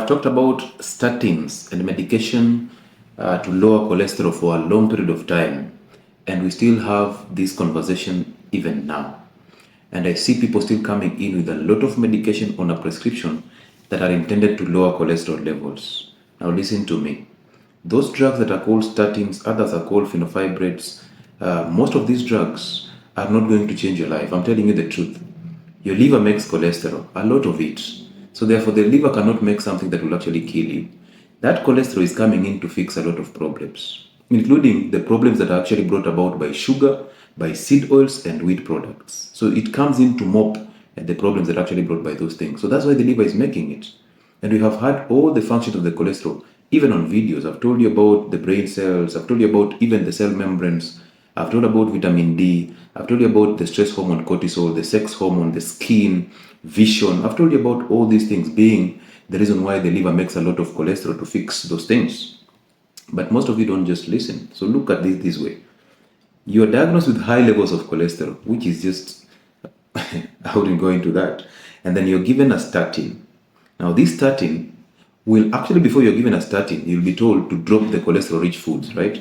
talked about statins and medication to lower cholesterol for a long period of time, and we still have this conversation even now. And I see people still coming in with a lot of medication on a prescription that are intended to lower cholesterol levels. Now listen to me. Those drugs that are called statins, others are called fenofibrates. Most of these drugs are not going to change your life. I'm telling you the truth. Your liver makes cholesterol, a lot of it. So therefore the liver cannot make something that will actually kill you. That cholesterol is coming in to fix a lot of problems, including the problems that are actually brought about by sugar, by seed oils and wheat products. So it comes in to mop at the problems that are actually brought by those things. So that's why the liver is making it. And we have had all the functions of the cholesterol, even on videos. I've told you about the brain cells, I've told you about even the cell membranes, I've told about vitamin D, I've told you about the stress hormone cortisol, the sex hormone, the skin, vision. I've told you about all these things being the reason why the liver makes a lot of cholesterol to fix those things. But most of you don't just listen. So look at this way. You are diagnosed with high levels of cholesterol, which is just, I wouldn't go into that. And then you're given a statin. Now this statin will actually, before you're given a statin, you'll be told to drop the cholesterol-rich foods, right?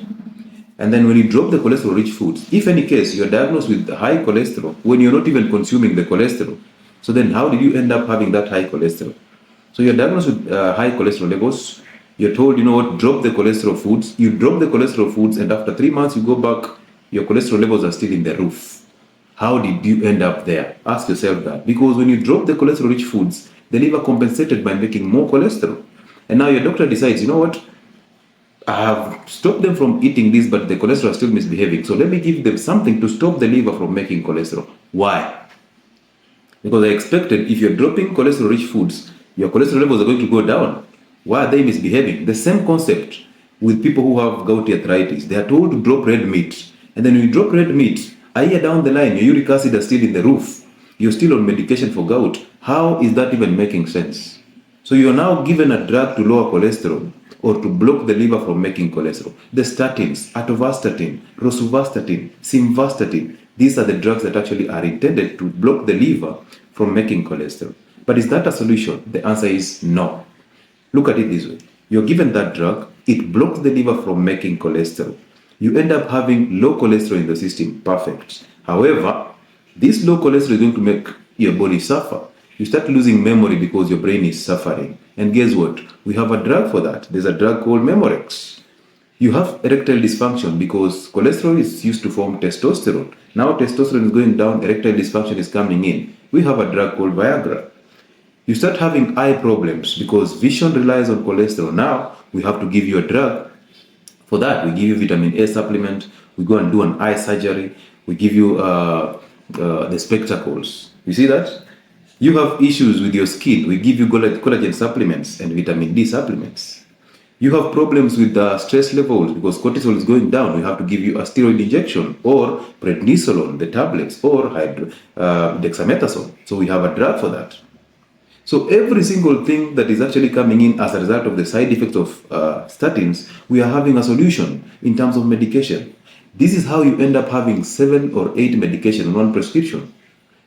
And then when you drop the cholesterol-rich foods, if any case you're diagnosed with high cholesterol when you're not even consuming the cholesterol, so then how did you end up having that high cholesterol? So you're diagnosed with high cholesterol levels. You're told, you know what, drop the cholesterol foods. You drop the cholesterol foods, and after 3 months you go back, your cholesterol levels are still in the roof. How did you end up there? Ask yourself that. Because when you drop the cholesterol-rich foods, the liver compensated by making more cholesterol. And now your doctor decides, you know what, I have stopped them from eating this, but the cholesterol is still misbehaving. So let me give them something to stop the liver from making cholesterol. Why? Because I expected if you're dropping cholesterol-rich foods, your cholesterol levels are going to go down. Why are they misbehaving? The same concept with people who have gouty arthritis. They are told to drop red meat. And then when you drop red meat, a year down the line, your uric acid is still in the roof. You're still on medication for gout. How is that even making sense? So you're now given a drug to lower cholesterol or to block the liver from making cholesterol. The statins, atorvastatin, rosuvastatin, simvastatin, these are the drugs that actually are intended to block the liver from making cholesterol. But is that a solution? The answer is no. Look at it this way. You're given that drug, it blocks the liver from making cholesterol. You end up having low cholesterol in the system, perfect. However, this low cholesterol is going to make your body suffer. You start losing memory because your brain is suffering. And guess what? We have a drug for that. There's a drug called Memorex. You have erectile dysfunction because cholesterol is used to form testosterone. Now testosterone is going down, erectile dysfunction is coming in. We have a drug called Viagra. You start having eye problems because vision relies on cholesterol. Now we have to give you a drug. For that, we give you vitamin A supplement. We go and do an eye surgery. We give you the spectacles. You see that? You have issues with your skin. We give you collagen supplements and vitamin D supplements. You have problems with the stress levels because cortisol is going down. We have to give you a steroid injection or prednisolone, the tablets, or dexamethasone. So we have a drug for that. So every single thing that is actually coming in as a result of the side effects of statins, we are having a solution in terms of medication. This is how you end up having 7 or 8 medications in one prescription.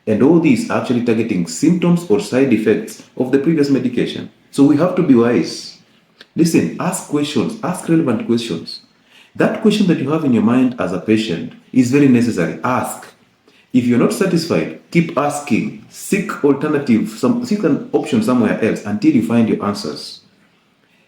And all these are actually targeting symptoms or side effects of the previous medication. So we have to be wise. Listen, ask questions, ask relevant questions. That question that you have in your mind as a patient is very necessary. Ask. If you're not satisfied, keep asking. Seek alternative, seek an option somewhere else until you find your answers.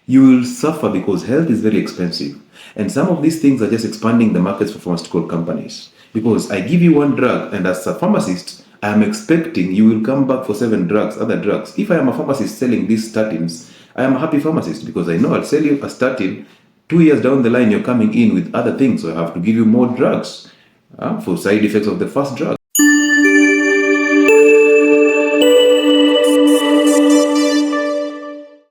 You will suffer because health is very expensive. And some of these things are just expanding the markets for pharmaceutical companies. Because I give you one drug, and as a pharmacist, I am expecting you will come back for 7 drugs, other drugs. If I am a pharmacist selling these statins, I am a happy pharmacist because I know I'll sell you a statin. 2 years down the line, you're coming in with other things, so I have to give you more drugs for side effects of the first drug.